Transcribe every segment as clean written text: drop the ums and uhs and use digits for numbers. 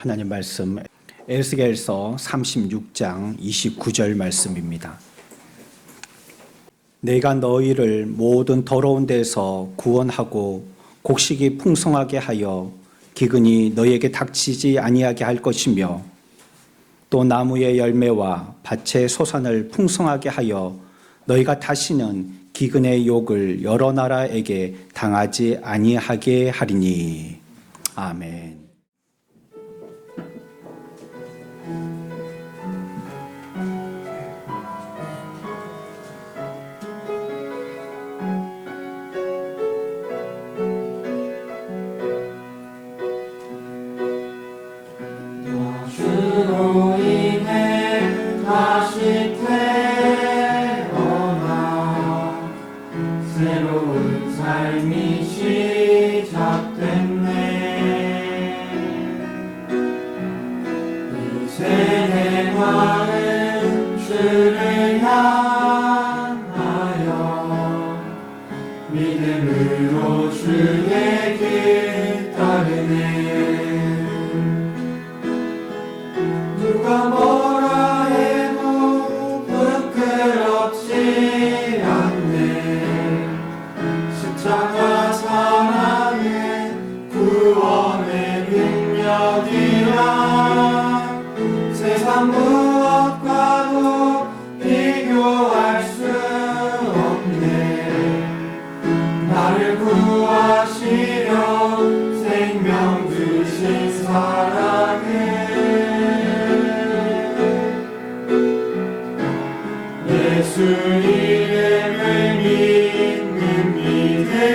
하나님 말씀 에스겔서 36장 29절 말씀입니다. 내가 너희를 모든 더러운 데서 구원하고 곡식이 풍성하게 하여 기근이 너희에게 닥치지 아니하게 할 것이며 또 나무의 열매와 밭의 소산을 풍성하게 하여 너희가 다시는 기근의 욕을 여러 나라에게 당하지 아니하게 하리니. 아멘. 주로 인해 다시 태어나 새로운 삶이 시작됐네. 이제 내 마음 주를 향하여 믿음으로 주의 길 따르네. 누가 뭐라 해도 부끄럽지 않네. 십자가 사랑은 구원의 능력이라 세상 무엇과도 비교할 수 없네. 나를 구하시려 생명 주신 사랑은 예수 이름을 믿는 믿음으로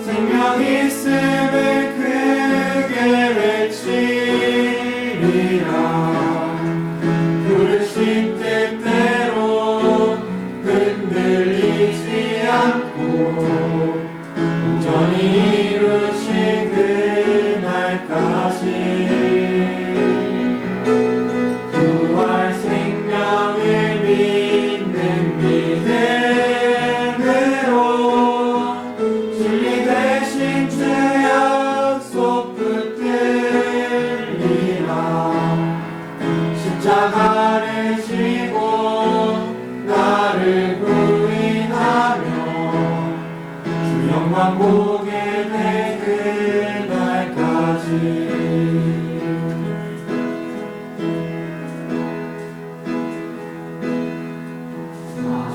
생명 있음을 크게 외치리라. 부르신 뜻대로 흔들리지 않고 온전히 이루신 그날까지 십자가를 지고 나를 부인하며 주 영광 보게 될 그날까지.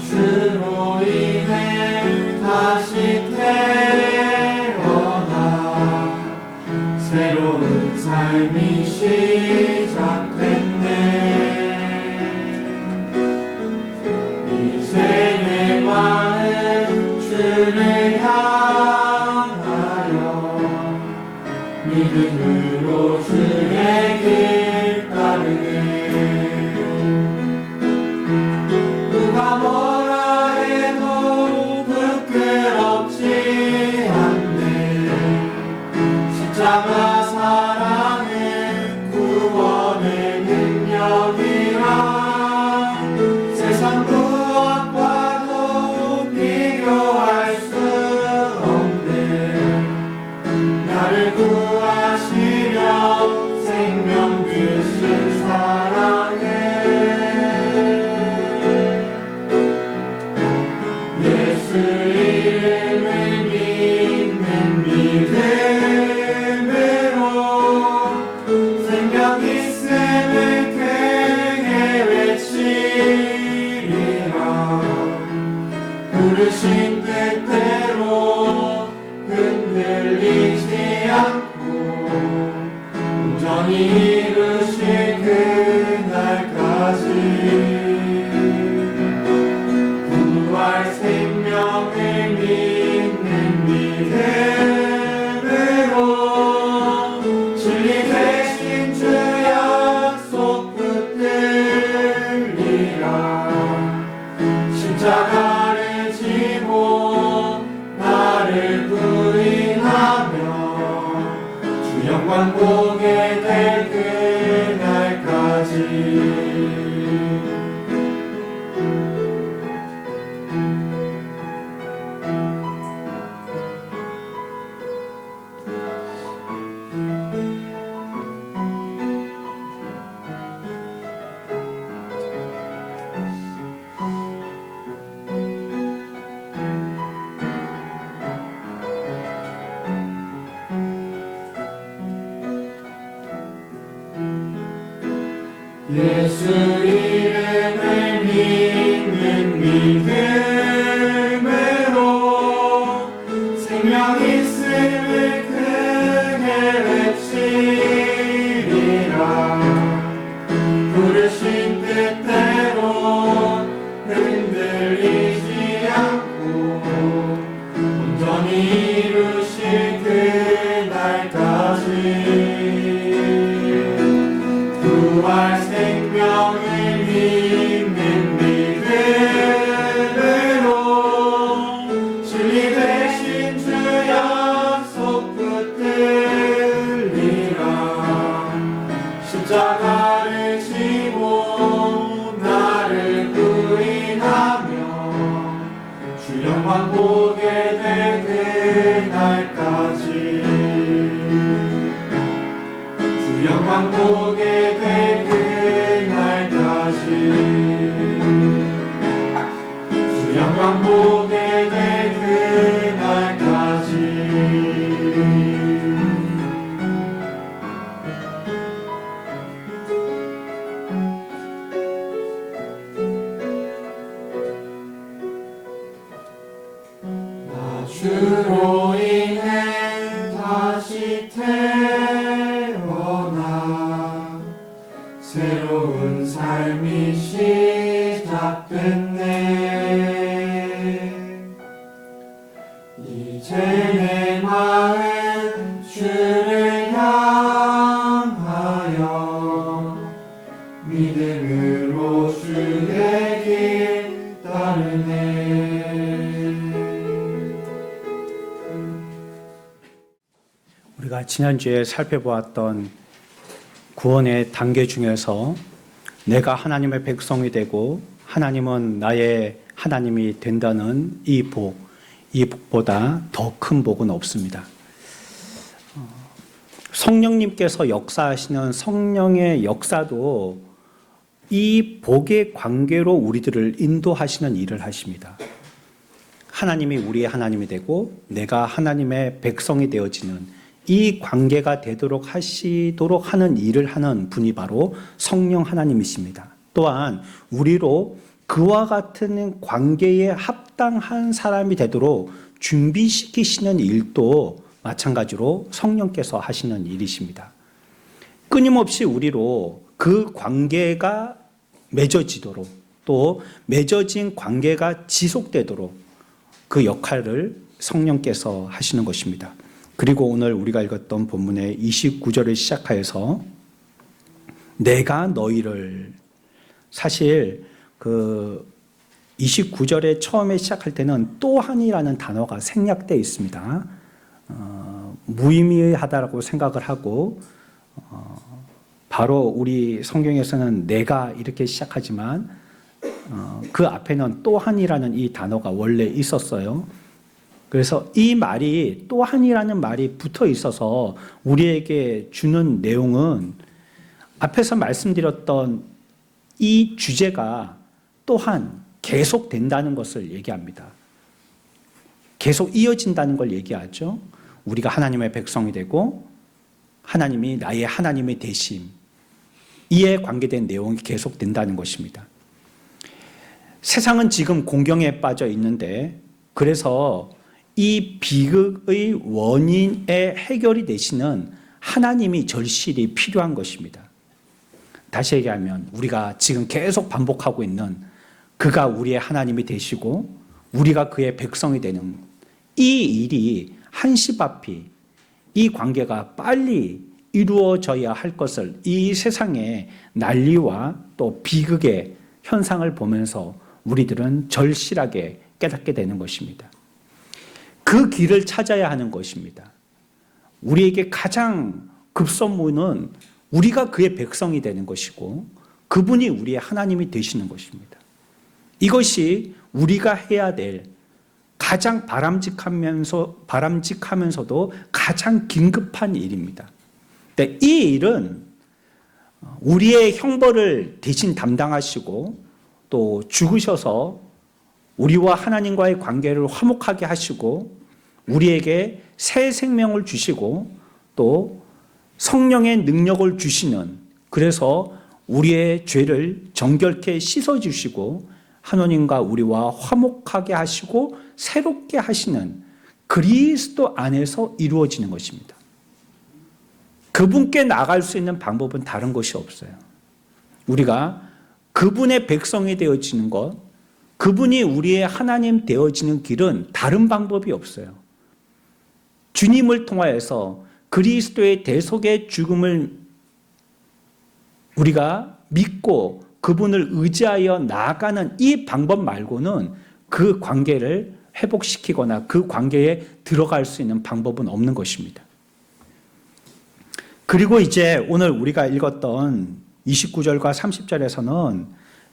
주로 인해 다시 태어나 새로운 삶이 시작됐네. 이제 내 마음 주를 향하여 믿음으로 주의 길 따르네. 누가 뭐라 해도 부끄럽지 않네. 십자가 사랑은 구원의 능력이라 세상 무엇과도 비교할 수 없네. 나를 구하시려 생명 주신 사랑은 예수 이름을 믿는 믿음으로 생명 있음을 크게 외치리라. 부르신 뜻대로 흔들리지 않고 온전히 이루실 그날까지 부활 생명을 믿는 믿음으로 진리 되신 주 약속 붙들리라. 십자가를 지고 나를 부인하며 주 영광 보게 될 그날까지. 예수 이름을 믿는 믿음으로 생명 있음을 크게 외치리라. 부르신 뜻대로 흔들리지 않고 온전히 이루실 그날까지 부활 생명을 믿는 믿음으로 진리 되신 주 약속 붙들리라. 십자가를 지고 나를 부인하며 주 영광 보게 될 그날까지 주 영광 보게 될 그날까지 주 영광 보게 될 그날까지 나 주로 인해 다시 태어나 새로운 삶이 시작됐네. 이제 내 마음 주를 향하여 믿음으로 주의 길 따르네. 우리가 지난주에 살펴보았던 구원의 단계 중에서 내가 하나님의 백성이 되고 하나님은 나의 하나님이 된다는 이 복보다 더 큰 복은 없습니다. 성령님께서 역사하시는 성령의 역사도 이 복의 관계로 우리들을 인도하시는 일을 하십니다. 하나님이 우리의 하나님이 되고 내가 하나님의 백성이 되어지는 이 관계가 되도록 하시도록 하는 일을 하는 분이 바로 성령 하나님이십니다. 또한 우리로 그와 같은 관계에 합당한 사람이 되도록 준비시키시는 일도 마찬가지로 성령께서 하시는 일이십니다. 끊임없이 우리로 그 관계가 맺어지도록 또 맺어진 관계가 지속되도록 그 역할을 성령께서 하시는 것입니다. 그리고 오늘 우리가 읽었던 본문의 29절을 시작하여서 내가 너희를, 사실 그 29절에 처음에 시작할 때는 또한이라는 단어가 생략되어 있습니다. 무의미하다고 생각을 하고 바로 우리 성경에서는 내가 이렇게 시작하지만 그 앞에는 또한이라는 이 단어가 원래 있었어요. 그래서 이 말이 또한이라는 말이 붙어 있어서 우리에게 주는 내용은 앞에서 말씀드렸던 이 주제가 또한 계속된다는 것을 얘기합니다. 계속 이어진다는 걸 얘기하죠. 우리가 하나님의 백성이 되고 하나님이 나의 하나님의 되심, 이에 관계된 내용이 계속된다는 것입니다. 세상은 지금 공경에 빠져 있는데 그래서 이 비극의 원인의 해결이 되시는 하나님이 절실히 필요한 것입니다. 다시 얘기하면 우리가 지금 계속 반복하고 있는 그가 우리의 하나님이 되시고 우리가 그의 백성이 되는 이 일이 한시바피 이 관계가 빨리 이루어져야 할 것을 이 세상의 난리와 또 비극의 현상을 보면서 우리들은 절실하게 깨닫게 되는 것입니다. 그 길을 찾아야 하는 것입니다. 우리에게 가장 급선무는 우리가 그의 백성이 되는 것이고 그분이 우리의 하나님이 되시는 것입니다. 이것이 우리가 해야 될 가장 바람직하면서도 가장 긴급한 일입니다. 근데 이 일은 우리의 형벌을 대신 담당하시고 또 죽으셔서 우리와 하나님과의 관계를 화목하게 하시고 우리에게 새 생명을 주시고 또 성령의 능력을 주시는, 그래서 우리의 죄를 정결케 씻어주시고 하나님과 우리와 화목하게 하시고 새롭게 하시는 그리스도 안에서 이루어지는 것입니다. 그분께 나갈 수 있는 방법은 다른 것이 없어요. 우리가 그분의 백성이 되어지는 것, 그분이 우리의 하나님 되어지는 길은 다른 방법이 없어요. 주님을 통하여서 그리스도의 대속의 죽음을 우리가 믿고 그분을 의지하여 나아가는 이 방법 말고는 그 관계를 회복시키거나 그 관계에 들어갈 수 있는 방법은 없는 것입니다. 그리고 이제 오늘 우리가 읽었던 29절과 30절에서는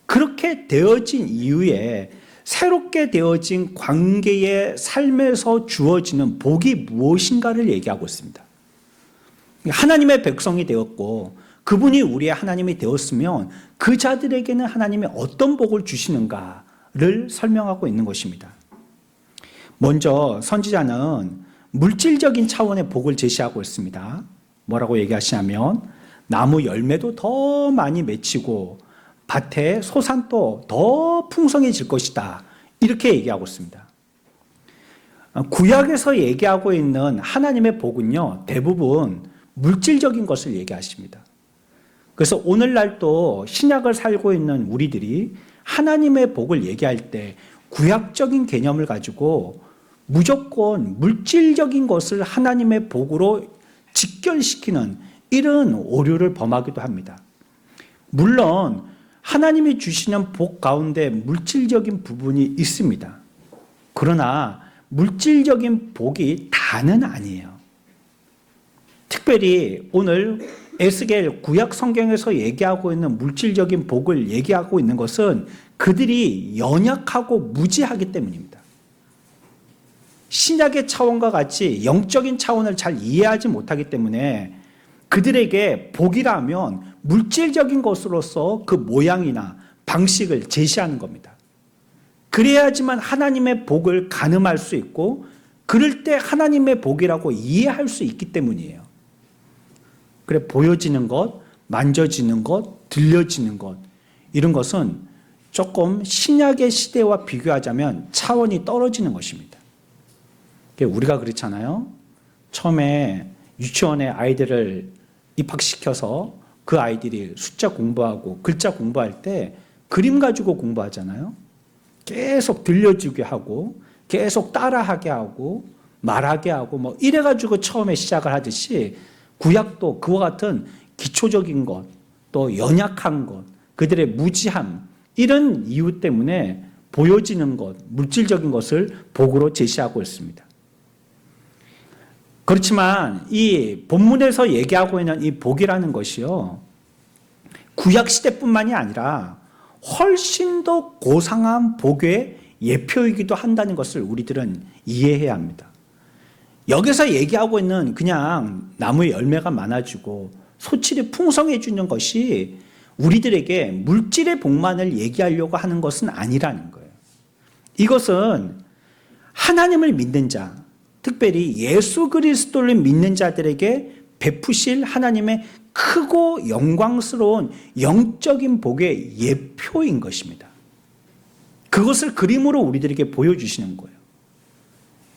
그렇게 되어진 이후에 새롭게 되어진 관계의 삶에서 주어지는 복이 무엇인가를 얘기하고 있습니다. 하나님의 백성이 되었고 그분이 우리의 하나님이 되었으면 그 자들에게는 하나님이 어떤 복을 주시는가를 설명하고 있는 것입니다. 먼저 선지자는 물질적인 차원의 복을 제시하고 있습니다. 뭐라고 얘기하시냐면 나무 열매도 더 많이 맺히고 밭의 소산도 더 풍성해질 것이다. 이렇게 얘기하고 있습니다. 구약에서 얘기하고 있는 하나님의 복은요, 대부분 물질적인 것을 얘기하십니다. 그래서 오늘날도 신약을 살고 있는 우리들이 하나님의 복을 얘기할 때 구약적인 개념을 가지고 무조건 물질적인 것을 하나님의 복으로 직결시키는 이런 오류를 범하기도 합니다. 물론 하나님이 주시는 복 가운데 물질적인 부분이 있습니다. 그러나 물질적인 복이 다는 아니에요. 특별히 오늘 에스겔 구약 성경에서 얘기하고 있는 물질적인 복을 얘기하고 있는 것은 그들이 연약하고 무지하기 때문입니다. 신약의 차원과 같이 영적인 차원을 잘 이해하지 못하기 때문에 그들에게 복이라면 물질적인 것으로서 그 모양이나 방식을 제시하는 겁니다. 그래야지만 하나님의 복을 가늠할 수 있고 그럴 때 하나님의 복이라고 이해할 수 있기 때문이에요. 그래 보여지는 것, 만져지는 것, 들려지는 것 이런 것은 조금 신약의 시대와 비교하자면 차원이 떨어지는 것입니다. 우리가 그렇잖아요. 처음에 유치원에 아이들을 입학시켜서 그 아이들이 숫자 공부하고 글자 공부할 때 그림 가지고 공부하잖아요. 계속 들려주게 하고 계속 따라하게 하고 말하게 하고 뭐 이래가지고 처음에 시작을 하듯이 구약도 그와 같은 기초적인 것, 또 연약한 것, 그들의 무지함 이런 이유 때문에 보여지는 것, 물질적인 것을 복으로 제시하고 있습니다. 그렇지만 이 본문에서 얘기하고 있는 이 복이라는 것이요, 구약 시대뿐만이 아니라 훨씬 더 고상한 복의 예표이기도 한다는 것을 우리들은 이해해야 합니다. 여기서 얘기하고 있는 그냥 나무의 열매가 많아지고 소출이 풍성해지는 것이 우리들에게 물질의 복만을 얘기하려고 하는 것은 아니라는 거예요. 이것은 하나님을 믿는 자, 특별히 예수 그리스도를 믿는 자들에게 베푸실 하나님의 크고 영광스러운 영적인 복의 예표인 것입니다. 그것을 그림으로 우리들에게 보여주시는 거예요.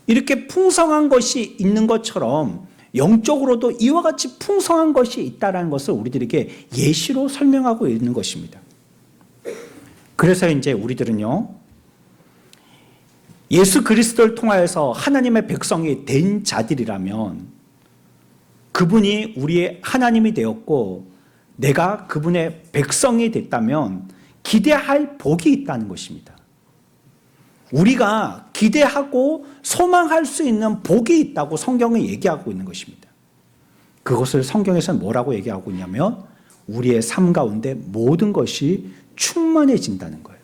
이렇게 풍성한 것이 있는 것처럼 영적으로도 이와 같이 풍성한 것이 있다는 것을 우리들에게 예시로 설명하고 있는 것입니다. 그래서 이제 우리들은요, 예수 그리스도를 통하여서 하나님의 백성이 된 자들이라면 그분이 우리의 하나님이 되었고 내가 그분의 백성이 됐다면 기대할 복이 있다는 것입니다. 우리가 기대하고 소망할 수 있는 복이 있다고 성경은 얘기하고 있는 것입니다. 그것을 성경에서는 뭐라고 얘기하고 있냐면 우리의 삶 가운데 모든 것이 충만해진다는 거예요.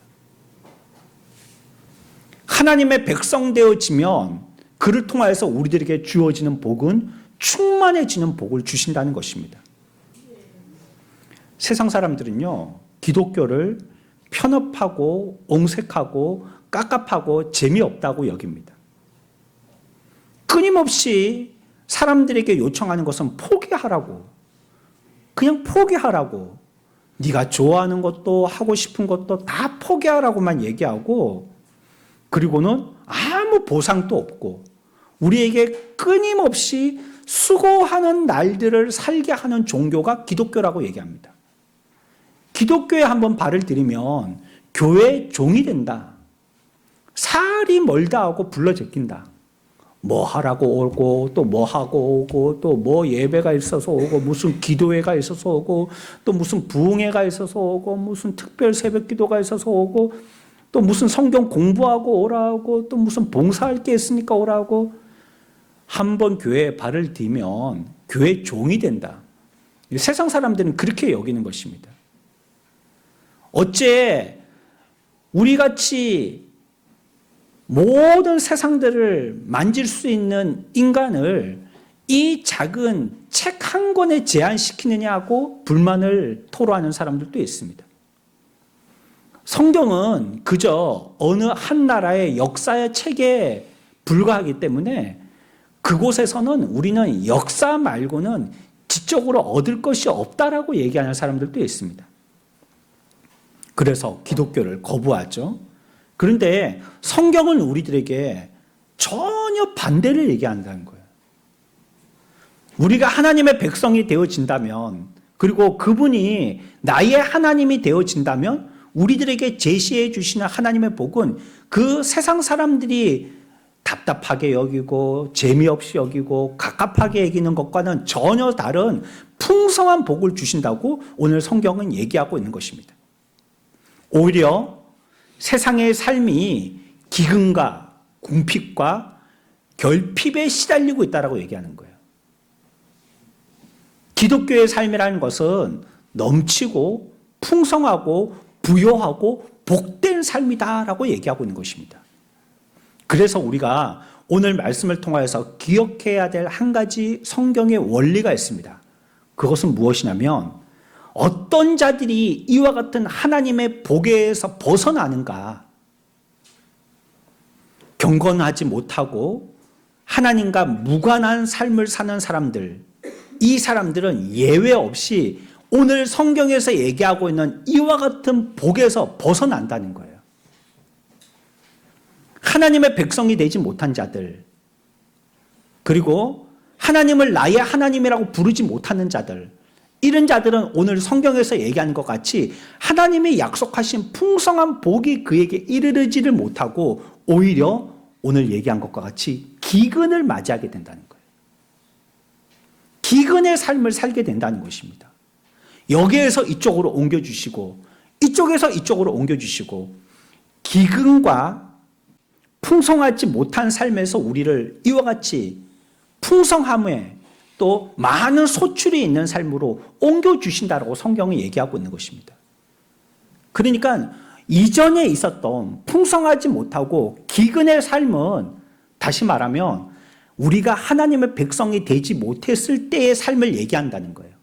하나님의 백성 되어지면 그를 통하여서 우리들에게 주어지는 복은 충만해지는 복을 주신다는 것입니다. 세상 사람들은요, 기독교를 편협하고 옹색하고 깝깝하고 재미없다고 여깁니다. 끊임없이 사람들에게 요청하는 것은 포기하라고, 그냥 포기하라고, 네가 좋아하는 것도 하고 싶은 것도 다 포기하라고만 얘기하고, 그리고는 아무 보상도 없고 우리에게 끊임없이 수고하는 날들을 살게 하는 종교가 기독교라고 얘기합니다. 기독교에 한번 발을 들이면 교회의 종이 된다. 살이 멀다 하고 불러 제낀다. 뭐 하라고 오고 또 뭐 하고 오고 또 뭐 예배가 있어서 오고 무슨 기도회가 있어서 오고 또 무슨 부흥회가 있어서 오고 무슨 특별 새벽 기도가 있어서 오고 또 무슨 성경 공부하고 오라고 또 무슨 봉사할 게 있으니까 오라고. 한번 교회에 발을 디면 교회 종이 된다. 세상 사람들은 그렇게 여기는 것입니다. 어째 우리같이 모든 세상들을 만질 수 있는 인간을 이 작은 책 한 권에 제한시키느냐고 불만을 토로하는 사람들도 있습니다. 성경은 그저 어느 한 나라의 역사의 책에 불과하기 때문에 그곳에서는 우리는 역사 말고는 지적으로 얻을 것이 없다라고 얘기하는 사람들도 있습니다. 그래서 기독교를 거부하죠. 그런데 성경은 우리들에게 전혀 반대를 얘기한다는 거예요. 우리가 하나님의 백성이 되어진다면, 그리고 그분이 나의 하나님이 되어진다면 우리들에게 제시해 주시는 하나님의 복은 그 세상 사람들이 답답하게 여기고 재미없이 여기고 갑갑하게 여기는 것과는 전혀 다른 풍성한 복을 주신다고 오늘 성경은 얘기하고 있는 것입니다. 오히려 세상의 삶이 기근과 궁핍과 결핍에 시달리고 있다고 얘기하는 거예요. 기독교의 삶이라는 것은 넘치고 풍성하고 부요하고 복된 삶이다라고 얘기하고 있는 것입니다. 그래서 우리가 오늘 말씀을 통하여서 기억해야 될 한 가지 성경의 원리가 있습니다. 그것은 무엇이냐면 어떤 자들이 이와 같은 하나님의 복에서 벗어나는가? 경건하지 못하고 하나님과 무관한 삶을 사는 사람들, 이 사람들은 예외 없이 오늘 성경에서 얘기하고 있는 이와 같은 복에서 벗어난다는 거예요. 하나님의 백성이 되지 못한 자들, 그리고 하나님을 나의 하나님이라고 부르지 못하는 자들, 이런 자들은 오늘 성경에서 얘기하는 것 같이 하나님이 약속하신 풍성한 복이 그에게 이르르지를 못하고 오히려 오늘 얘기한 것과 같이 기근을 맞이하게 된다는 거예요. 기근의 삶을 살게 된다는 것입니다. 여기에서 이쪽으로 옮겨주시고 이쪽에서 이쪽으로 옮겨주시고 기근과 풍성하지 못한 삶에서 우리를 이와 같이 풍성함에 또 많은 소출이 있는 삶으로 옮겨주신다라고 성경이 얘기하고 있는 것입니다. 그러니까 이전에 있었던 풍성하지 못하고 기근의 삶은 다시 말하면 우리가 하나님의 백성이 되지 못했을 때의 삶을 얘기한다는 거예요.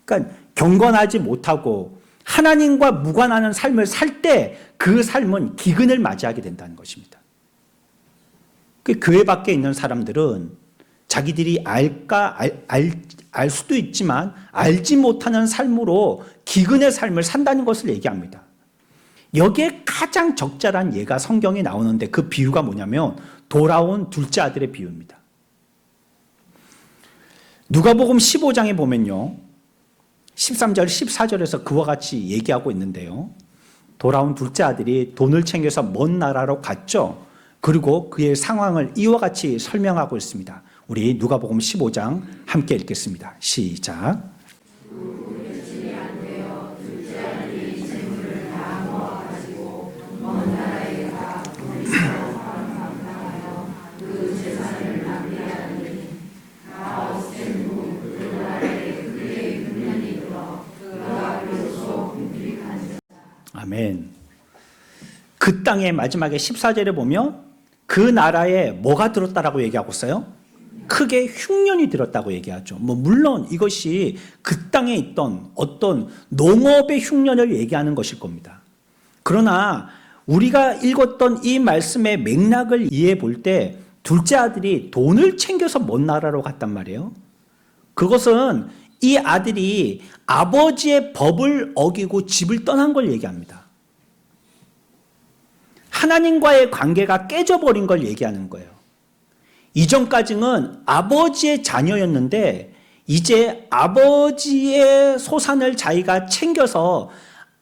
그러니까 경건하지 못하고 하나님과 무관하는 삶을 살 때 그 삶은 기근을 맞이하게 된다는 것입니다. 그 교회 밖에 있는 사람들은 자기들이 알 수도 있지만 알지 못하는 삶으로 기근의 삶을 산다는 것을 얘기합니다. 여기에 가장 적절한 예가 성경에 나오는데 그 비유가 뭐냐면 돌아온 둘째 아들의 비유입니다. 누가복음 15장에 보면요, 13절 14절에서 그와 같이 얘기하고 있는데요, 돌아온 둘째 아들이 돈을 챙겨서 먼 나라로 갔죠. 그리고 그의 상황을 이와 같이 설명하고 있습니다. 우리 누가복음 15장 함께 읽겠습니다. 시작. 아멘. 그 땅의 마지막에 14절에 보면 그 나라에 뭐가 들었다라고 얘기하고 있어요? 크게 흉년이 들었다고 얘기하죠. 물론 이것이 그 땅에 있던 어떤 농업의 흉년을 얘기하는 것일 겁니다. 그러나 우리가 읽었던 이 말씀의 맥락을 이해해 볼 때 둘째 아들이 돈을 챙겨서 먼 나라로 갔단 말이에요. 그것은 이 아들이 아버지의 법을 어기고 집을 떠난 걸 얘기합니다. 하나님과의 관계가 깨져버린 걸 얘기하는 거예요. 이전까지는 아버지의 자녀였는데 이제 아버지의 소산을 자기가 챙겨서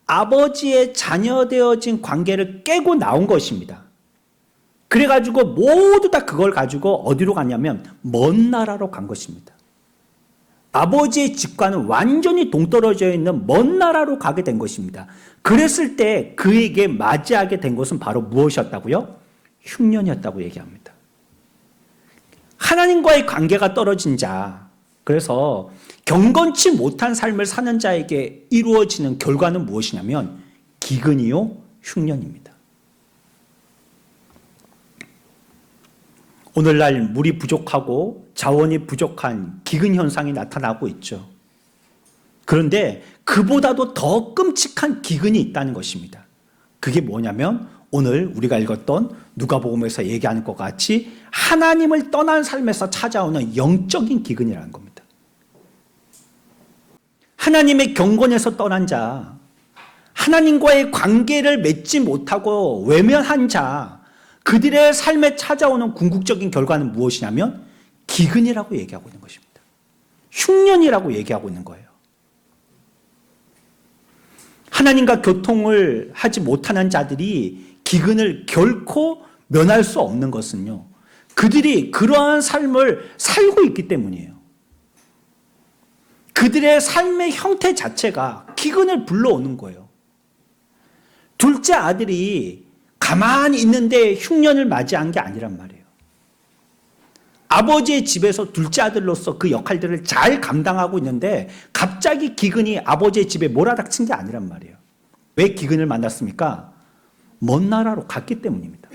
아버지의 자녀 되어진 관계를 깨고 나온 것입니다. 그래가지고 모두 다 그걸 가지고 어디로 갔냐면 먼 나라로 간 것입니다. 아버지의 집과는 완전히 동떨어져 있는 먼 나라로 가게 된 것입니다. 그랬을 때 그에게 맞이하게 된 것은 바로 무엇이었다고요? 흉년이었다고 얘기합니다. 하나님과의 관계가 떨어진 자, 그래서 경건치 못한 삶을 사는 자에게 이루어지는 결과는 무엇이냐면 기근이요, 흉년입니다. 오늘날 물이 부족하고 자원이 부족한 기근 현상이 나타나고 있죠. 그런데 그보다도 더 끔찍한 기근이 있다는 것입니다. 그게 뭐냐면 오늘 우리가 읽었던 누가복음에서 얘기하는 것 같이 하나님을 떠난 삶에서 찾아오는 영적인 기근이라는 겁니다. 하나님의 경건에서 떠난 자, 하나님과의 관계를 맺지 못하고 외면한 자, 그들의 삶에 찾아오는 궁극적인 결과는 무엇이냐면 기근이라고 얘기하고 있는 것입니다. 흉년이라고 얘기하고 있는 거예요. 하나님과 교통을 하지 못하는 자들이 기근을 결코 면할 수 없는 것은요, 그들이 그러한 삶을 살고 있기 때문이에요. 그들의 삶의 형태 자체가 기근을 불러오는 거예요. 둘째 아들이 가만히 있는데 흉년을 맞이한 게 아니란 말이에요. 아버지의 집에서 둘째 아들로서 그 역할들을 잘 감당하고 있는데 갑자기 기근이 아버지의 집에 몰아닥친 게 아니란 말이에요. 왜 기근을 만났습니까? 먼 나라로 갔기 때문입니다.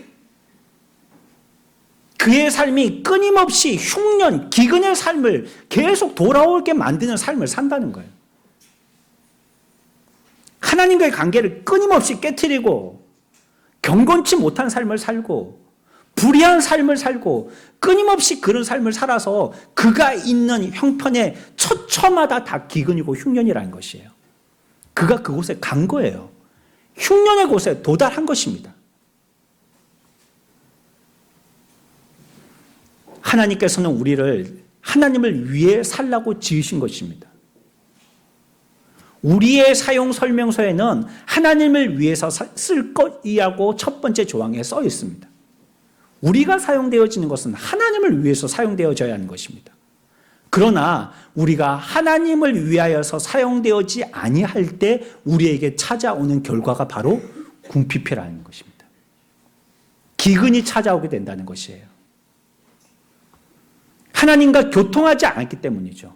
그의 삶이 끊임없이 흉년, 기근의 삶을 계속 돌아오게 만드는 삶을 산다는 거예요. 하나님과의 관계를 끊임없이 깨트리고 경건치 못한 삶을 살고 불의한 삶을 살고 끊임없이 그런 삶을 살아서 그가 있는 형편의 처처마다 다 기근이고 흉년이라는 것이에요. 그가 그곳에 간 거예요. 흉년의 곳에 도달한 것입니다. 하나님께서는 우리를 하나님을 위해 살라고 지으신 것입니다. 우리의 사용 설명서에는 하나님을 위해서 쓸 것이라고 첫 번째 조항에 써 있습니다. 우리가 사용되어지는 것은 하나님을 위해서 사용되어져야 하는 것입니다. 그러나 우리가 하나님을 위하여서 사용되어지 아니할 때 우리에게 찾아오는 결과가 바로 궁핍이라는 것입니다. 기근이 찾아오게 된다는 것이에요. 하나님과 교통하지 않았기 때문이죠.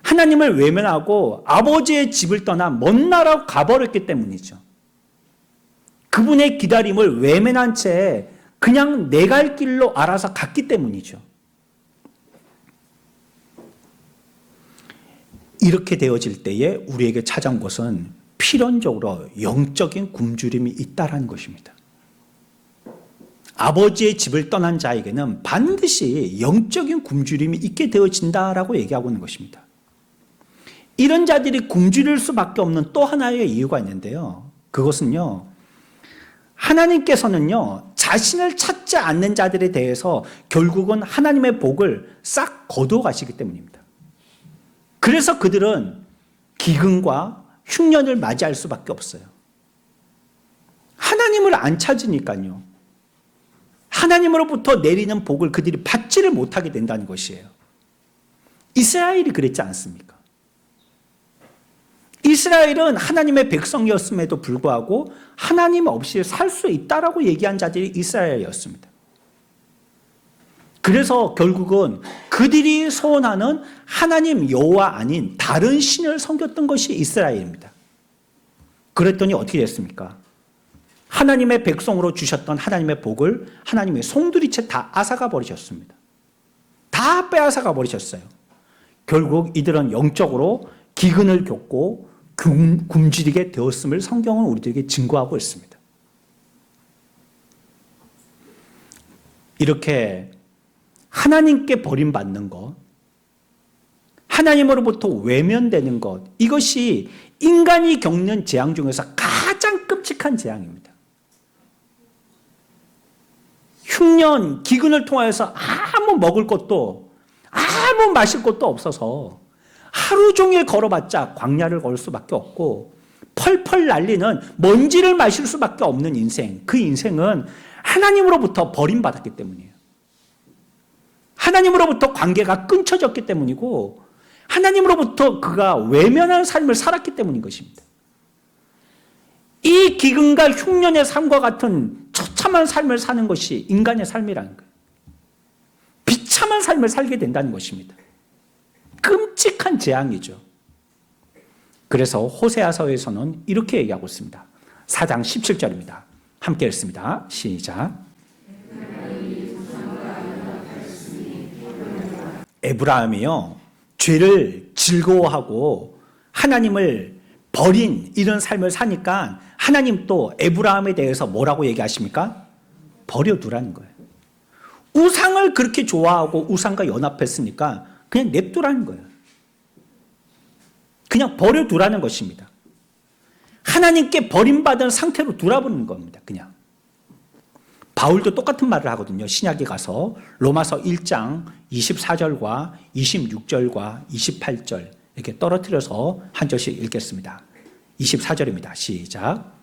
하나님을 외면하고 아버지의 집을 떠나 먼 나라로 가버렸기 때문이죠. 그분의 기다림을 외면한 채 그냥 내 갈 길로 알아서 갔기 때문이죠. 이렇게 되어질 때에 우리에게 찾아온 것은 필연적으로 영적인 굶주림이 있다라는 것입니다. 아버지의 집을 떠난 자에게는 반드시 영적인 굶주림이 있게 되어진다라고 얘기하고 있는 것입니다. 이런 자들이 굶주릴 수밖에 없는 또 하나의 이유가 있는데요. 그것은요, 하나님께서는요, 자신을 찾지 않는 자들에 대해서 결국은 하나님의 복을 싹 거두어 가시기 때문입니다. 그래서 그들은 기근과 흉년을 맞이할 수밖에 없어요. 하나님을 안 찾으니까요. 하나님으로부터 내리는 복을 그들이 받지를 못하게 된다는 것이에요. 이스라엘이 그랬지 않습니까? 이스라엘은 하나님의 백성이었음에도 불구하고 하나님 없이 살 수 있다라고 얘기한 자들이 이스라엘이었습니다. 그래서 결국은 그들이 소원하는 하나님 여호와 아닌 다른 신을 섬겼던 것이 이스라엘입니다. 그랬더니 어떻게 됐습니까? 하나님의 백성으로 주셨던 하나님의 복을 하나님의 송두리째 다 앗아가 버리셨습니다. 다 빼앗아가 버리셨어요. 결국 이들은 영적으로 기근을 겪고 굶주리게 되었음을 성경은 우리들에게 증거하고 있습니다. 이렇게 하나님께 버림받는 것, 하나님으로부터 외면되는 것, 이것이 인간이 겪는 재앙 중에서 가장 끔찍한 재앙입니다. 흉년, 기근을 통하여서 아무 먹을 것도 아무 마실 것도 없어서 하루 종일 걸어봤자 광야를 걸을 수밖에 없고 펄펄 날리는 먼지를 마실 수밖에 없는 인생, 그 인생은 하나님으로부터 버림받았기 때문이에요. 하나님으로부터 관계가 끊쳐졌기 때문이고 하나님으로부터 그가 외면한 삶을 살았기 때문인 것입니다. 이 기근과 흉년의 삶과 같은 처참한 삶을 사는 것이 인간의 삶이라는 거예요. 비참한 삶을 살게 된다는 것입니다. 끔찍한 재앙이죠. 그래서 호세아서에서는 이렇게 얘기하고 있습니다. 4장 17절입니다. 함께 읽습니다. 시작. 에브라임이요, 죄를 즐거워하고 하나님을 버린 이런 삶을 사니까 하나님 또 에브라임에 대해서 뭐라고 얘기하십니까? 버려두라는 거예요. 우상을 그렇게 좋아하고 우상과 연합했으니까 그냥 냅두라는 거예요. 그냥 버려두라는 것입니다. 하나님께 버림받은 상태로 두라보는 겁니다. 그냥. 바울도 똑같은 말을 하거든요. 신약에 가서 로마서 1장 24절과 26절과 28절 이렇게 떨어뜨려서 한 절씩 읽겠습니다. 24절입니다. 시작.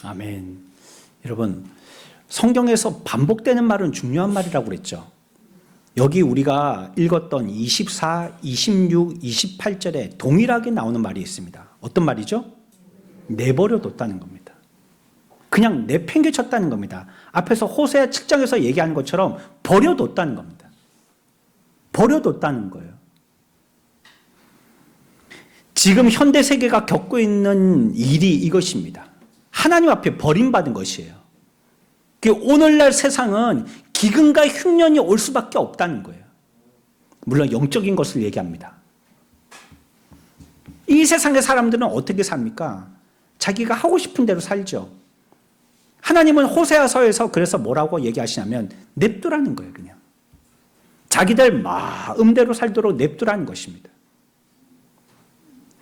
아멘. 여러분, 성경에서 반복되는 말은 중요한 말이라고 그랬죠. 여기 우리가 읽었던 24, 26, 28절에 동일하게 나오는 말이 있습니다. 어떤 말이죠? 내버려뒀다는 겁니다. 그냥 내팽개쳤다는 겁니다. 앞에서 호세아 7장에서 얘기하는 것처럼 버려뒀다는 겁니다. 버려뒀다는 거예요. 지금 현대 세계가 겪고 있는 일이 이것입니다. 하나님 앞에 버림받은 것이에요. 오늘날 세상은 기근과 흉년이 올 수밖에 없다는 거예요. 물론 영적인 것을 얘기합니다. 이 세상의 사람들은 어떻게 삽니까? 자기가 하고 싶은 대로 살죠. 하나님은 호세아서에서 그래서 뭐라고 얘기하시냐면 냅두라는 거예요. 그냥 자기들 마음대로 살도록 냅두라는 것입니다.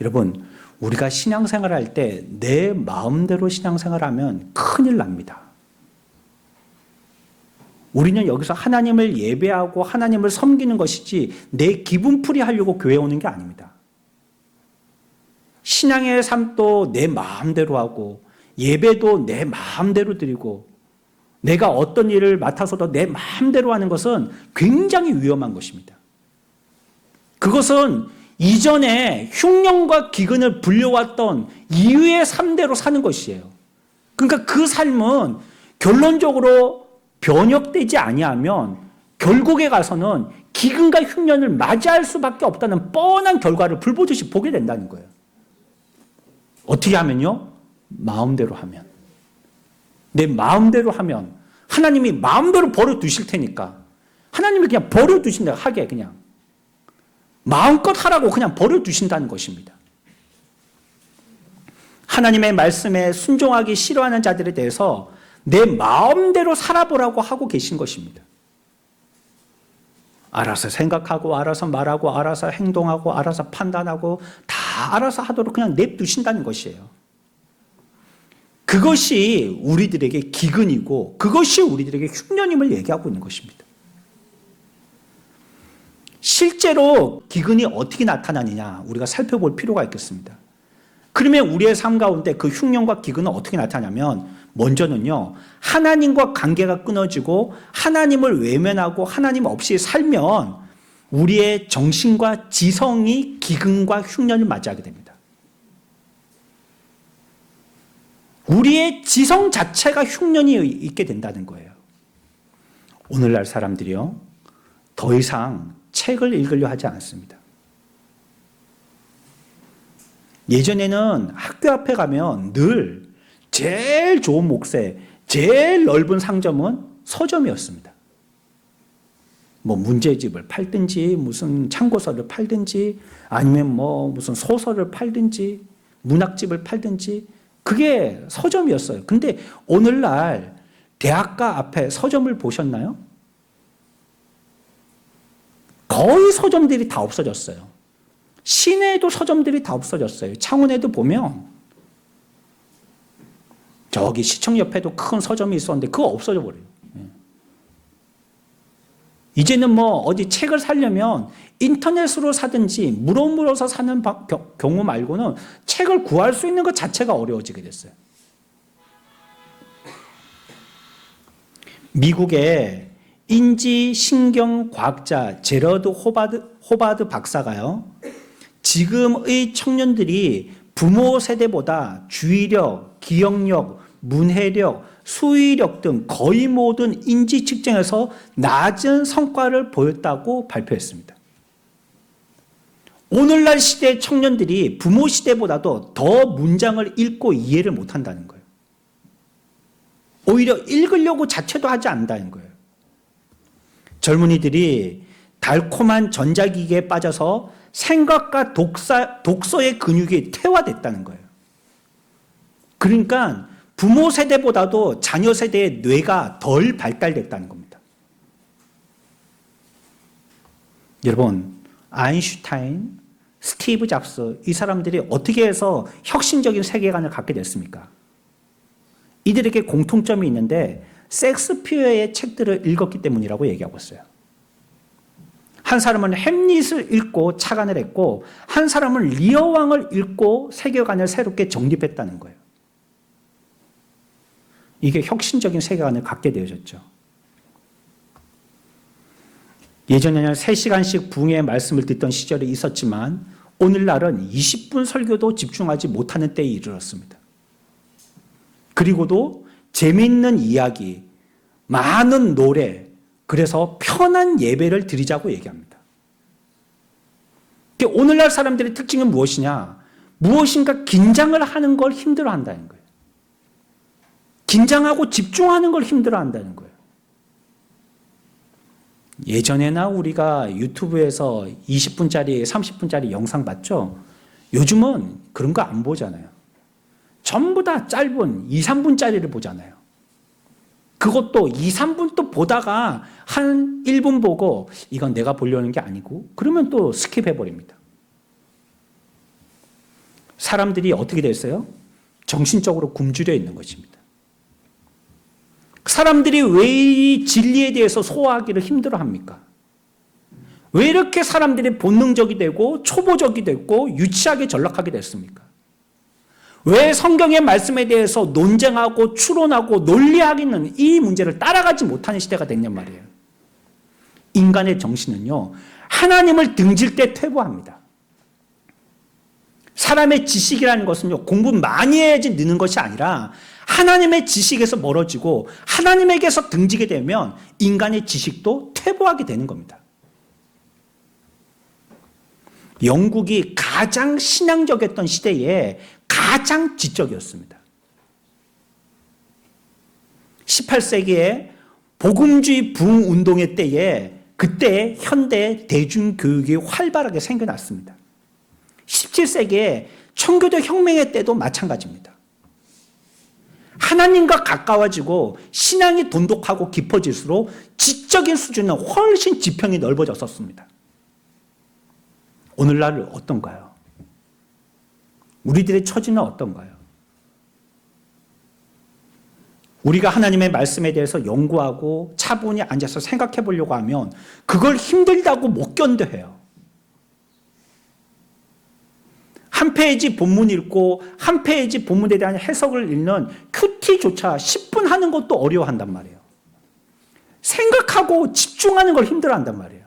여러분, 우리가 신앙생활을 할 때 내 마음대로 신앙생활을 하면 큰일 납니다. 우리는 여기서 하나님을 예배하고 하나님을 섬기는 것이지 내 기분풀이 하려고 교회 오는 게 아닙니다. 신앙의 삶도 내 마음대로 하고 예배도 내 마음대로 드리고 내가 어떤 일을 맡아서도 내 마음대로 하는 것은 굉장히 위험한 것입니다. 그것은 이전에 흉년과 기근을 불려왔던 이후의 삶대로 사는 것이에요. 그러니까 그 삶은 결론적으로 변혁되지 아니하면 결국에 가서는 기근과 흉년을 맞이할 수밖에 없다는 뻔한 결과를 불보듯이 보게 된다는 거예요. 어떻게 하면요? 마음대로 하면. 내 마음대로 하면 하나님이 마음대로 버려두실 테니까 하나님이 그냥 버려두신다 하게 그냥 마음껏 하라고 그냥 버려두신다는 것입니다. 하나님의 말씀에 순종하기 싫어하는 자들에 대해서 내 마음대로 살아보라고 하고 계신 것입니다. 알아서 생각하고 알아서 말하고 알아서 행동하고 알아서 판단하고 다 알아서 하도록 그냥 냅두신다는 것이에요. 그것이 우리들에게 기근이고 그것이 우리들에게 흉년임을 얘기하고 있는 것입니다. 실제로 기근이 어떻게 나타나느냐 우리가 살펴볼 필요가 있겠습니다. 그러면 우리의 삶 가운데 그 흉년과 기근은 어떻게 나타나냐면 먼저는요, 하나님과 관계가 끊어지고 하나님을 외면하고 하나님 없이 살면 우리의 정신과 지성이 기근과 흉년을 맞이하게 됩니다. 우리의 지성 자체가 흉년이 있게 된다는 거예요. 오늘날 사람들이요, 더 이상 책을 읽으려 하지 않습니다. 예전에는 학교 앞에 가면 늘 제일 좋은 몫에 제일 넓은 상점은 서점이었습니다. 뭐 문제집을 팔든지 무슨 참고서를 팔든지 아니면 뭐 무슨 소설을 팔든지 문학집을 팔든지 그게 서점이었어요. 근데 오늘날 대학가 앞에 서점을 보셨나요? 거의 서점들이 다 없어졌어요. 시내에도 서점들이 다 없어졌어요. 창원에도 보면 저기 시청 옆에도 큰 서점이 있었는데 그거 없어져 버려요. 이제는 뭐 어디 책을 사려면 인터넷으로 사든지 물어물어서 사는 경우 말고는 책을 구할 수 있는 것 자체가 어려워지게 됐어요. 미국의 인지신경과학자 제러드 호바드 박사가요, 지금의 청년들이 부모 세대보다 주의력, 기억력, 문해력, 수의력 등 거의 모든 인지 측정에서 낮은 성과를 보였다고 발표했습니다. 오늘날 시대 청년들이 부모 시대보다도 더 문장을 읽고 이해를 못한다는 거예요. 오히려 읽으려고 자체도 하지 않는다는 거예요. 젊은이들이 달콤한 전자기기에 빠져서 생각과 독서의 근육이 퇴화됐다는 거예요. 그러니까 부모 세대보다도 자녀 세대의 뇌가 덜 발달됐다는 겁니다. 여러분, 아인슈타인, 스티브 잡스, 이 사람들이 어떻게 해서 혁신적인 세계관을 갖게 됐습니까? 이들에게 공통점이 있는데 섹스피어의 책들을 읽었기 때문이라고 얘기하고 있어요. 한 사람은 햄릿을 읽고 착안을 했고 한 사람은 리어왕을 읽고 세계관을 새롭게 정립했다는 거예요. 이게 혁신적인 세계관을 갖게 되어졌죠. 예전에는 3시간씩 붕의 말씀을 듣던 시절이 있었지만 오늘날은 20분 설교도 집중하지 못하는 때에 이르렀습니다. 그리고도 재미있는 이야기, 많은 노래, 그래서 편한 예배를 드리자고 얘기합니다. 오늘날 사람들의 특징은 무엇이냐? 무엇인가 긴장을 하는 걸 힘들어한다는 거예요. 긴장하고 집중하는 걸 힘들어한다는 거예요. 예전에나 우리가 유튜브에서 20분짜리, 30분짜리 영상 봤죠? 요즘은 그런 거 안 보잖아요. 전부 다 짧은 2, 3분짜리를 보잖아요. 그것도 2, 3분 또 보다가 한 1분 보고 이건 내가 보려는 게 아니고 그러면 또 스킵해버립니다. 사람들이 어떻게 됐어요? 정신적으로 굶주려 있는 것입니다. 사람들이 왜 이 진리에 대해서 소화하기를 힘들어합니까? 왜 이렇게 사람들이 본능적이 되고 초보적이 됐고 유치하게 전락하게 됐습니까? 왜 성경의 말씀에 대해서 논쟁하고 추론하고 논리하기는 이 문제를 따라가지 못하는 시대가 됐냔 말이에요. 인간의 정신은요, 하나님을 등질 때 퇴보합니다. 사람의 지식이라는 것은요, 공부 많이 해야지 느는 것이 아니라 하나님의 지식에서 멀어지고 하나님에게서 등지게 되면 인간의 지식도 퇴보하게 되는 겁니다. 영국이 가장 신앙적이었던 시대에 가장 지적이었습니다. 18세기에 복음주의 부흥운동의 때에 그때 현대 대중교육이 활발하게 생겨났습니다. 17세기에 청교도 혁명의 때도 마찬가지입니다. 하나님과 가까워지고 신앙이 돈독하고 깊어질수록 지적인 수준은 훨씬 지평이 넓어졌었습니다. 오늘날 어떤가요? 우리들의 처지는 어떤가요? 우리가 하나님의 말씀에 대해서 연구하고 차분히 앉아서 생각해 보려고 하면 그걸 힘들다고 못 견뎌해요. 한 페이지 본문 읽고 한 페이지 본문에 대한 해석을 읽는 큐티조차 10분 하는 것도 어려워한단 말이에요. 생각하고 집중하는 걸 힘들어한단 말이에요.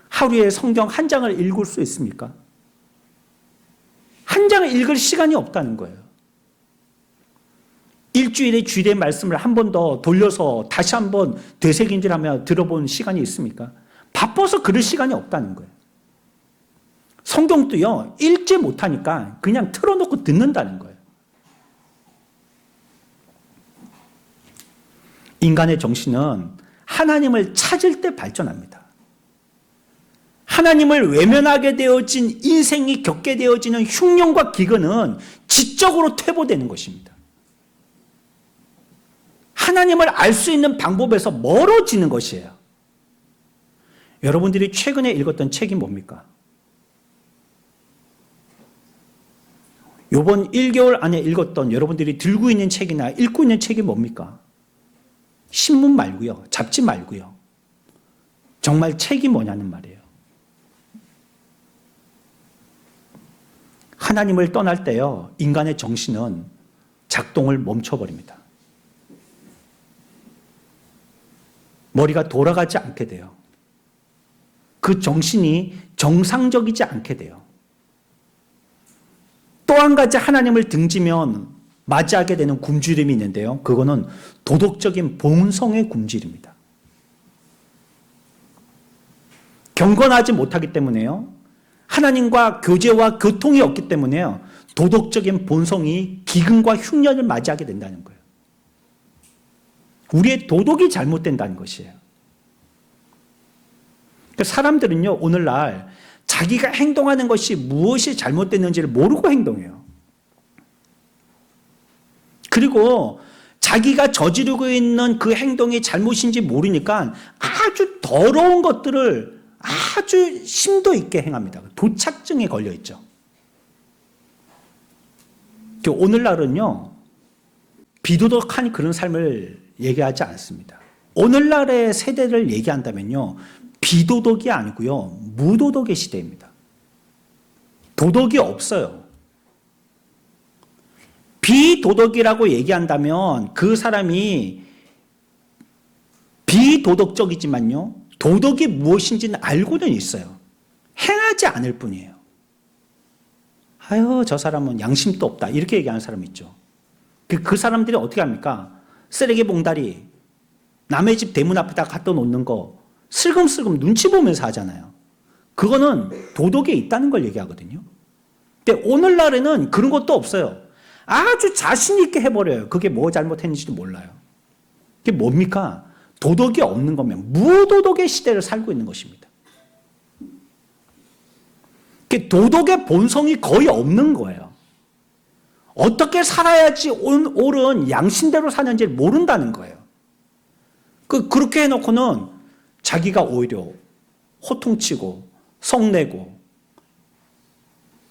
하루에 성경 한 장을 읽을 수 있습니까? 한 장을 읽을 시간이 없다는 거예요. 일주일에 주일의 말씀을 한 번 더 돌려서 다시 한번 되새김질하며 들어본 시간이 있습니까? 바빠서 그럴 시간이 없다는 거예요. 성경도요, 읽지 못하니까 그냥 틀어놓고 듣는다는 거예요. 인간의 정신은 하나님을 찾을 때 발전합니다. 하나님을 외면하게 되어진 인생이 겪게 되어지는 흉년과 기근은 지적으로 퇴보되는 것입니다. 하나님을 알 수 있는 방법에서 멀어지는 것이에요. 여러분들이 최근에 읽었던 책이 뭡니까? 이번 1개월 안에 읽었던 여러분들이 들고 있는 책이나 읽고 있는 책이 뭡니까? 신문 말고요. 잡지 말고요. 정말 책이 뭐냐는 말이에요. 하나님을 떠날 때요, 인간의 정신은 작동을 멈춰버립니다. 머리가 돌아가지 않게 돼요. 그 정신이 정상적이지 않게 돼요. 또 한 가지 하나님을 등지면 맞이하게 되는 굶주림이 있는데요. 그거는 도덕적인 본성의 굶주림입니다. 경건하지 못하기 때문에요. 하나님과 교제와 교통이 없기 때문에요. 도덕적인 본성이 기근과 흉년을 맞이하게 된다는 거예요. 우리의 도덕이 잘못된다는 것이에요. 사람들은요, 오늘날 자기가 행동하는 것이 무엇이 잘못됐는지를 모르고 행동해요. 그리고 자기가 저지르고 있는 그 행동이 잘못인지 모르니까 아주 더러운 것들을 아주 심도 있게 행합니다. 도착증에 걸려 있죠. 오늘날은요, 비도덕한 그런 삶을 얘기하지 않습니다. 오늘날의 세대를 얘기한다면요, 비도덕이 아니고요, 무도덕의 시대입니다. 도덕이 없어요. 비도덕이라고 얘기한다면 그 사람이 비도덕적이지만요, 도덕이 무엇인지는 알고는 있어요. 행하지 않을 뿐이에요. 아유, 저 사람은 양심도 없다, 이렇게 얘기하는 사람 있죠. 그 사람들이 어떻게 합니까? 쓰레기 봉다리 남의 집 대문 앞에다 갖다 놓는 거 슬금슬금 눈치 보면서 하잖아요. 그거는 도덕에 있다는 걸 얘기하거든요. 근데 오늘날에는 그런 것도 없어요. 아주 자신 있게 해버려요. 그게 뭐 잘못했는지도 몰라요. 그게 뭡니까? 도덕이 없는 거면 무도덕의 시대를 살고 있는 것입니다. 도덕의 본성이 거의 없는 거예요. 어떻게 살아야지 옳은 양심대로 사는지 모른다는 거예요. 그렇게 해놓고는 자기가 오히려 호통치고 성내고,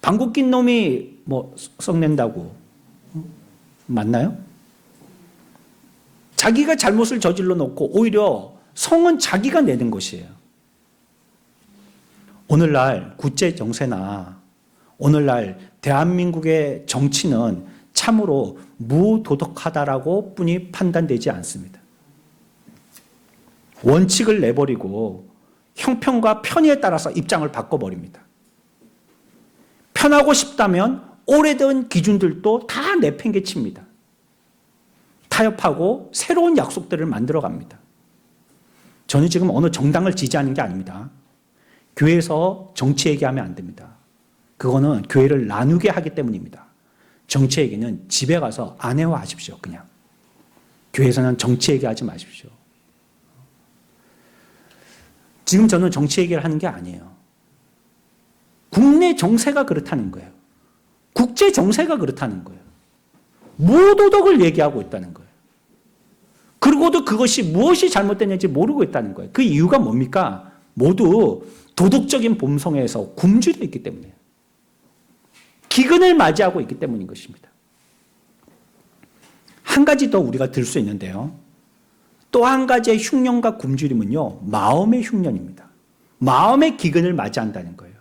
방귀 낀 놈이 뭐 성낸다고 맞나요? 자기가 잘못을 저질러 놓고 오히려 성은 자기가 내는 것이에요. 오늘날 국제 정세나 오늘날 대한민국의 정치는 참으로 무도덕하다라고 뿐이 판단되지 않습니다. 원칙을 내버리고 형편과 편의에 따라서 입장을 바꿔버립니다. 편하고 싶다면 오래된 기준들도 다 내팽개칩니다. 타협하고 새로운 약속들을 만들어갑니다. 저는 지금 어느 정당을 지지하는 게 아닙니다. 교회에서 정치 얘기하면 안 됩니다. 그거는 교회를 나누게 하기 때문입니다. 정치 얘기는 집에 가서 아내와 하십시오. 그냥. 교회에서는 정치 얘기하지 마십시오. 지금 저는 정치 얘기를 하는 게 아니에요. 국내 정세가 그렇다는 거예요. 국제 정세가 그렇다는 거예요. 무도덕을 얘기하고 있다는 거예요. 그리고도 그것이 무엇이 잘못됐는지 모르고 있다는 거예요. 그 이유가 뭡니까? 모두 도덕적인 본성에서 굶주려 있기 때문이에요. 기근을 맞이하고 있기 때문인 것입니다. 한 가지 더 우리가 들 수 있는데요. 또 한 가지의 흉년과 굶주림은요, 마음의 흉년입니다. 마음의 기근을 맞이한다는 거예요.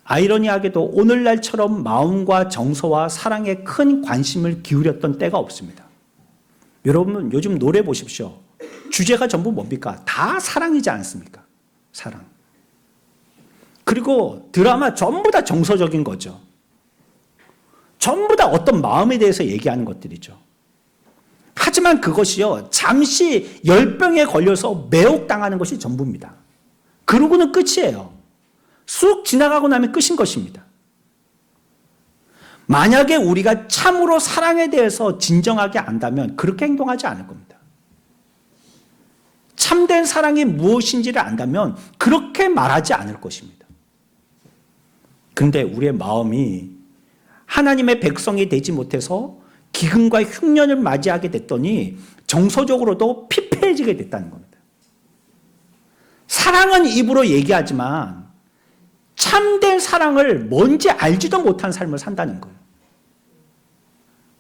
아이러니하게도 오늘날처럼 마음과 정서와 사랑에 큰 관심을 기울였던 때가 없습니다. 여러분 요즘 노래 보십시오. 주제가 전부 뭡니까? 다 사랑이지 않습니까? 사랑. 그리고 드라마 전부 다 정서적인 거죠. 전부 다 어떤 마음에 대해서 얘기하는 것들이죠. 하지만 그것이요, 잠시 열병에 걸려서 매혹당하는 것이 전부입니다. 그러고는 끝이에요. 쑥 지나가고 나면 끝인 것입니다. 만약에 우리가 참으로 사랑에 대해서 진정하게 안다면 그렇게 행동하지 않을 겁니다. 참된 사랑이 무엇인지를 안다면 그렇게 말하지 않을 것입니다. 근데 우리의 마음이 하나님의 백성이 되지 못해서 기근과 흉년을 맞이하게 됐더니 정서적으로도 피폐해지게 됐다는 겁니다. 사랑은 입으로 얘기하지만 참된 사랑을 뭔지 알지도 못한 삶을 산다는 거예요.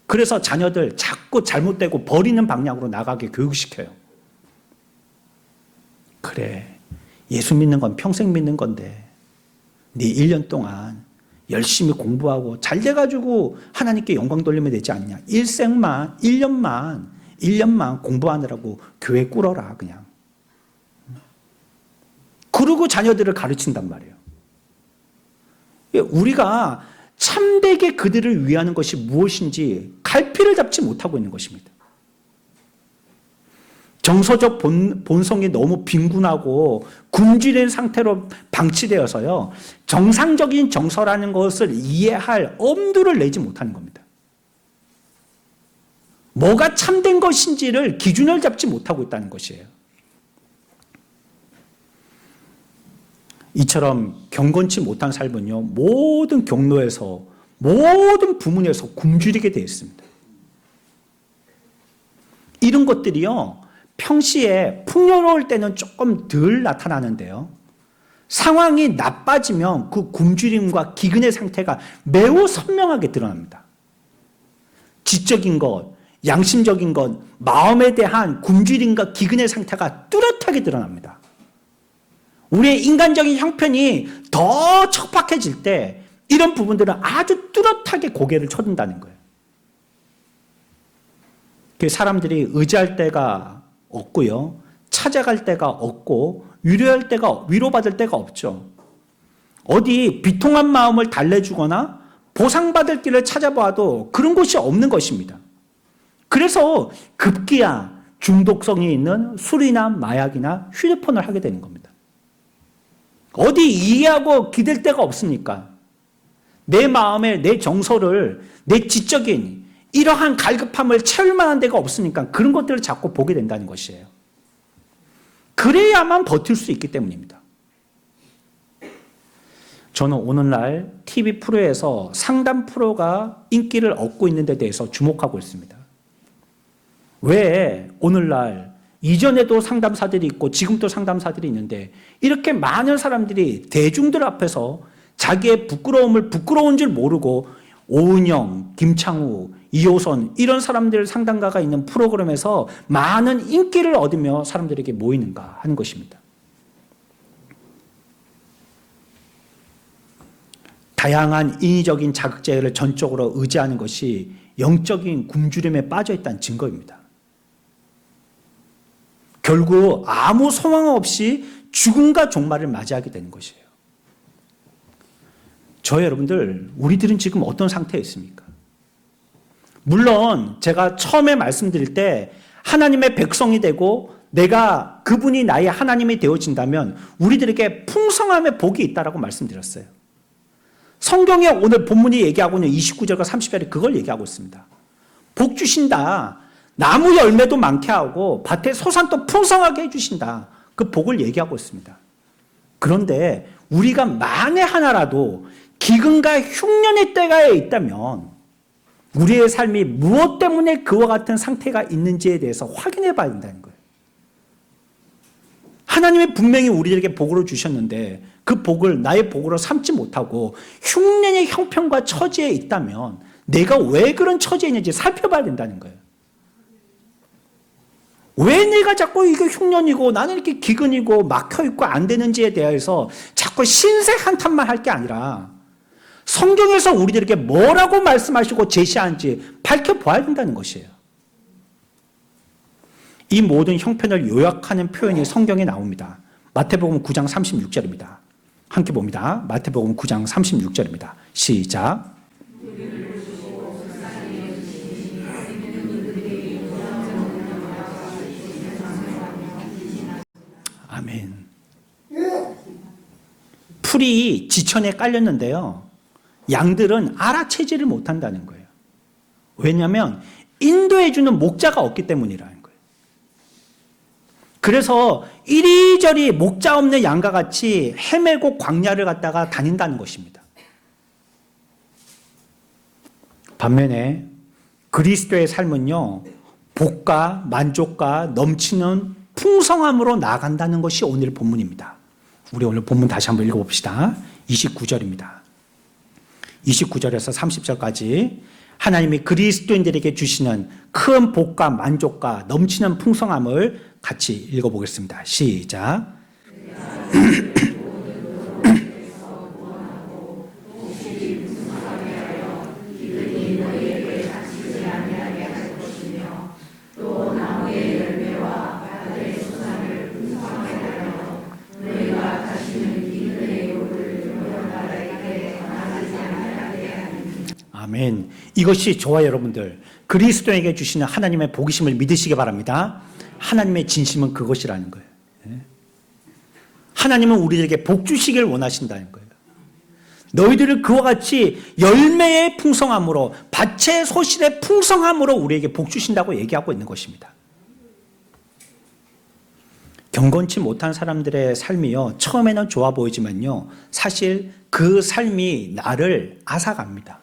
그래서 자녀들 자꾸 잘못되고 버리는 방향으로 나가게 교육시켜요. 그래, 예수 믿는 건 평생 믿는 건데 네 1년 동안 열심히 공부하고 잘 돼가지고 하나님께 영광 돌리면 되지 않냐. 일생만 1년만 공부하느라고 교회 꿇어라 그냥. 그러고 자녀들을 가르친단 말이에요. 우리가 참되게 그들을 위하는 것이 무엇인지 갈피를 잡지 못하고 있는 것입니다. 정서적 본성이 너무 빈곤하고 굶주린 상태로 방치되어서요, 정상적인 정서라는 것을 이해할 엄두를 내지 못하는 겁니다. 뭐가 참된 것인지를 기준을 잡지 못하고 있다는 것이에요. 이처럼 경건치 못한 삶은요, 모든 경로에서, 모든 부문에서 굶주리게 되어 있습니다. 이런 것들이요, 평시에 풍요로울 때는 조금 덜 나타나는데요, 상황이 나빠지면 그 굶주림과 기근의 상태가 매우 선명하게 드러납니다. 지적인 것, 양심적인 것, 마음에 대한 굶주림과 기근의 상태가 뚜렷하게 드러납니다. 우리의 인간적인 형편이 더 척박해질 때 이런 부분들은 아주 뚜렷하게 고개를 쳐든다는 거예요. 사람들이 의지할 데가 없고요, 찾아갈 데가 없고 위로받을 데가 없죠. 어디 비통한 마음을 달래주거나 보상받을 길을 찾아봐도 그런 곳이 없는 것입니다. 그래서 급기야 중독성이 있는 술이나 마약이나 휴대폰을 하게 되는 겁니다. 어디 이해하고 기댈 데가 없으니까 내 마음에 내 정서를, 내 지적인 이러한 갈급함을 채울 만한 데가 없으니까 그런 것들을 자꾸 보게 된다는 것이에요. 그래야만 버틸 수 있기 때문입니다. 저는 오늘날 TV 프로에서 상담 프로가 인기를 얻고 있는 데 대해서 주목하고 있습니다. 왜 오늘날 이전에도 상담사들이 있고 지금도 상담사들이 있는데 이렇게 많은 사람들이 대중들 앞에서 자기의 부끄러움을 부끄러운 줄 모르고 오은영, 김창우, 이호선 이런 사람들 상담가가 있는 프로그램에서 많은 인기를 얻으며 사람들에게 모이는가 하는 것입니다. 다양한 인위적인 자극제를 전적으로 의지하는 것이 영적인 굶주림에 빠져 있다는 증거입니다. 결국 아무 소망 없이 죽음과 종말을 맞이하게 되는 것이에요. 저 여러분들, 우리들은 지금 어떤 상태에 있습니까? 물론 제가 처음에 말씀드릴 때 하나님의 백성이 되고 내가 그분이 나의 하나님이 되어진다면 우리들에게 풍성함의 복이 있다라고 말씀드렸어요. 성경에 오늘 본문이 얘기하고 있는 29절과 30절에 그걸 얘기하고 있습니다. 복 주신다. 나무 열매도 많게 하고 밭에 소산도 풍성하게 해주신다. 그 복을 얘기하고 있습니다. 그런데 우리가 만에 하나라도 기근과 흉년의 때가 있다면 우리의 삶이 무엇 때문에 그와 같은 상태가 있는지에 대해서 확인해 봐야 된다는 거예요. 하나님이 분명히 우리에게 복으로 주셨는데 그 복을 나의 복으로 삼지 못하고 흉년의 형편과 처지에 있다면 내가 왜 그런 처지에 있는지 살펴봐야 된다는 거예요. 왜 내가 자꾸 이게 흉년이고 나는 이렇게 기근이고 막혀있고 안 되는지에 대해서 자꾸 신색 한탄만 할 게 아니라 성경에서 우리들에게 뭐라고 말씀하시고 제시하는지 밝혀봐야 된다는 것이에요. 이 모든 형편을 요약하는 표현이 성경에 나옵니다. 마태복음 9장 36절입니다. 함께 봅니다. 마태복음 9장 36절입니다. 시작. 아멘. 풀이 지천에 깔렸는데요. 양들은 알아채지를 못한다는 거예요. 왜냐하면 인도해주는 목자가 없기 때문이라는 거예요. 그래서 이리저리 목자 없는 양과 같이 헤매고 광야를 갔다가 다닌다는 것입니다. 반면에 그리스도의 삶은요, 복과 만족과 넘치는 풍성함으로 나아간다는 것이 오늘 본문입니다. 우리 오늘 본문 다시 한번 읽어봅시다. 29절입니다. 29절에서 30절까지 하나님이 그리스도인들에게 주시는 큰 복과 만족과 넘치는 풍성함을 같이 읽어보겠습니다. 시작. 아멘. 이것이 저와 여러분들 그리스도에게 주시는 하나님의 복이심을 믿으시기 바랍니다. 하나님의 진심은 그것이라는 거예요. 하나님은 우리에게 복 주시길 원하신다는 거예요. 너희들을 그와 같이 열매의 풍성함으로, 밭의 소실의 풍성함으로 우리에게 복 주신다고 얘기하고 있는 것입니다. 경건치 못한 사람들의 삶이요, 처음에는 좋아 보이지만요, 사실 그 삶이 나를 앗아갑니다.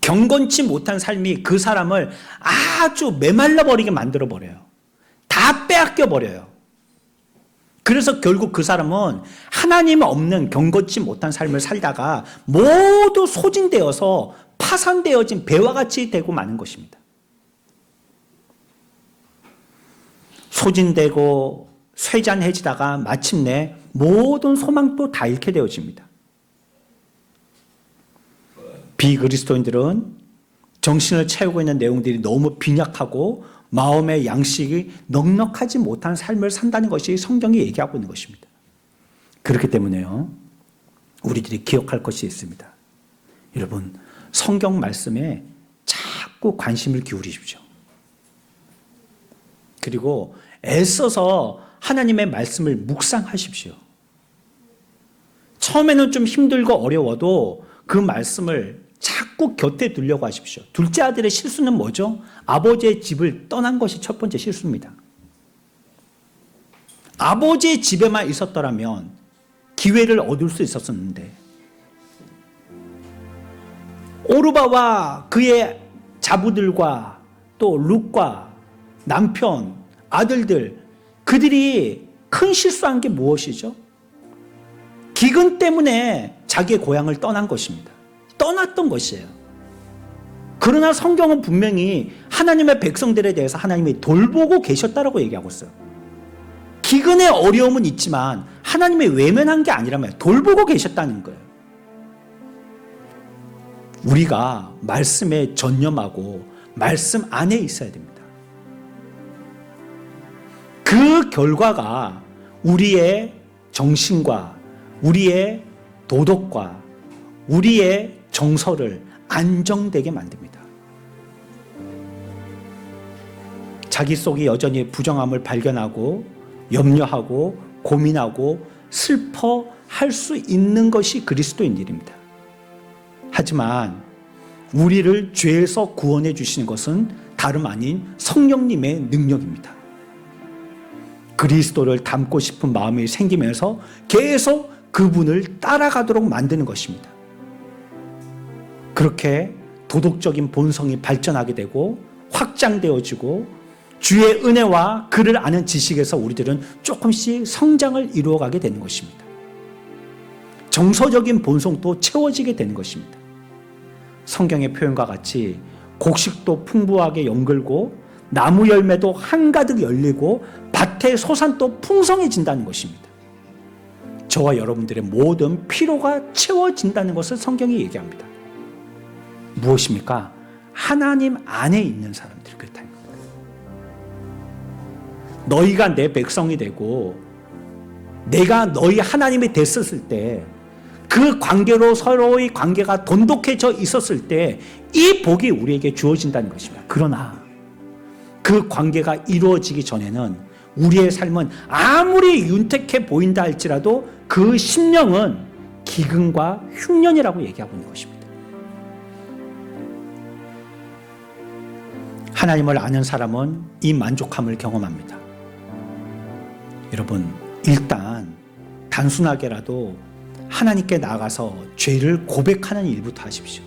경건치 못한 삶이 그 사람을 아주 메말라버리게 만들어버려요. 다 빼앗겨버려요. 그래서 결국 그 사람은 하나님 없는 경건치 못한 삶을 살다가 모두 소진되어서 파산되어진 배와 같이 되고 마는 것입니다. 소진되고 쇠잔해지다가 마침내 모든 소망도 다 잃게 되어집니다. 비그리스도인들은 정신을 채우고 있는 내용들이 너무 빈약하고 마음의 양식이 넉넉하지 못한 삶을 산다는 것이 성경이 얘기하고 있는 것입니다. 그렇기 때문에요, 우리들이 기억할 것이 있습니다. 여러분, 성경 말씀에 자꾸 관심을 기울이십시오. 그리고 애써서 하나님의 말씀을 묵상하십시오. 처음에는 좀 힘들고 어려워도 그 말씀을 자꾸 곁에 두려고 하십시오. 둘째 아들의 실수는 뭐죠? 아버지의 집을 떠난 것이 첫 번째 실수입니다. 아버지의 집에만 있었더라면 기회를 얻을 수 있었었는데, 오르바와 그의 자부들과 또 룻과 남편, 아들들, 그들이 큰 실수한 게 무엇이죠? 기근 때문에 자기의 고향을 떠난 것입니다. 떠났던 것이에요. 그러나 성경은 분명히 하나님의 백성들에 대해서 하나님이 돌보고 계셨다라고 얘기하고 있어요. 기근의 어려움은 있지만 하나님이 외면한 게 아니라면 돌보고 계셨다는 거예요. 우리가 말씀에 전념하고 말씀 안에 있어야 됩니다. 그 결과가 우리의 정신과 우리의 도덕과 우리의 정서를 안정되게 만듭니다. 자기 속에 여전히 부정함을 발견하고 염려하고 고민하고 슬퍼할 수 있는 것이 그리스도인들입니다. 하지만 우리를 죄에서 구원해 주시는 것은 다름 아닌 성령님의 능력입니다. 그리스도를 닮고 싶은 마음이 생기면서 계속 그분을 따라가도록 만드는 것입니다. 그렇게 도덕적인 본성이 발전하게 되고 확장되어지고 주의 은혜와 그를 아는 지식에서 우리들은 조금씩 성장을 이루어가게 되는 것입니다. 정서적인 본성도 채워지게 되는 것입니다. 성경의 표현과 같이 곡식도 풍부하게 연글고 나무 열매도 한가득 열리고 밭의 소산도 풍성해진다는 것입니다. 저와 여러분들의 모든 필요가 채워진다는 것을 성경이 얘기합니다. 무엇입니까? 하나님 안에 있는 사람들이 그렇다는 겁니다. 너희가 내 백성이 되고 내가 너희 하나님이 됐었을 때, 그 관계로 서로의 관계가 돈독해져 있었을 때 이 복이 우리에게 주어진다는 것입니다. 그러나 그 관계가 이루어지기 전에는 우리의 삶은 아무리 윤택해 보인다 할지라도 그 심령은 기근과 흉년이라고 얘기하고 있는 것입니다. 하나님을 아는 사람은 이 만족함을 경험합니다. 여러분, 일단 단순하게라도 하나님께 나가서 죄를 고백하는 일부터 하십시오.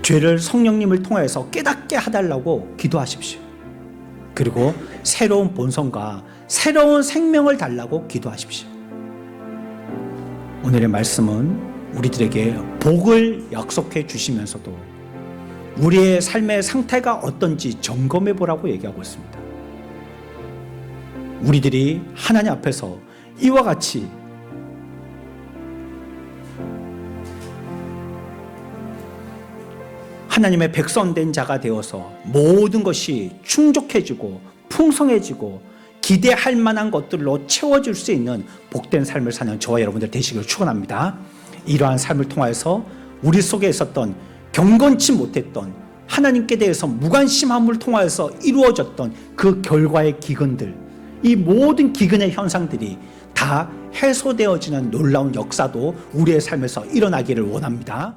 죄를 성령님을 통해서 깨닫게 해달라고 기도하십시오. 그리고 새로운 본성과 새로운 생명을 달라고 기도하십시오. 오늘의 말씀은 우리들에게 복을 약속해 주시면서도 우리의 삶의 상태가 어떤지 점검해 보라고 얘기하고 있습니다. 우리들이 하나님 앞에서 이와 같이 하나님의 백성된 자가 되어서 모든 것이 충족해지고 풍성해지고 기대할 만한 것들로 채워줄 수 있는 복된 삶을 사는 저와 여러분들 되시길 축원합니다. 이러한 삶을 통해서 우리 속에 있었던 경건치 못했던 하나님께 대해서 무관심함을 통하여서 이루어졌던 그 결과의 기근들, 이 모든 기근의 현상들이 다 해소되어지는 놀라운 역사도 우리의 삶에서 일어나기를 원합니다.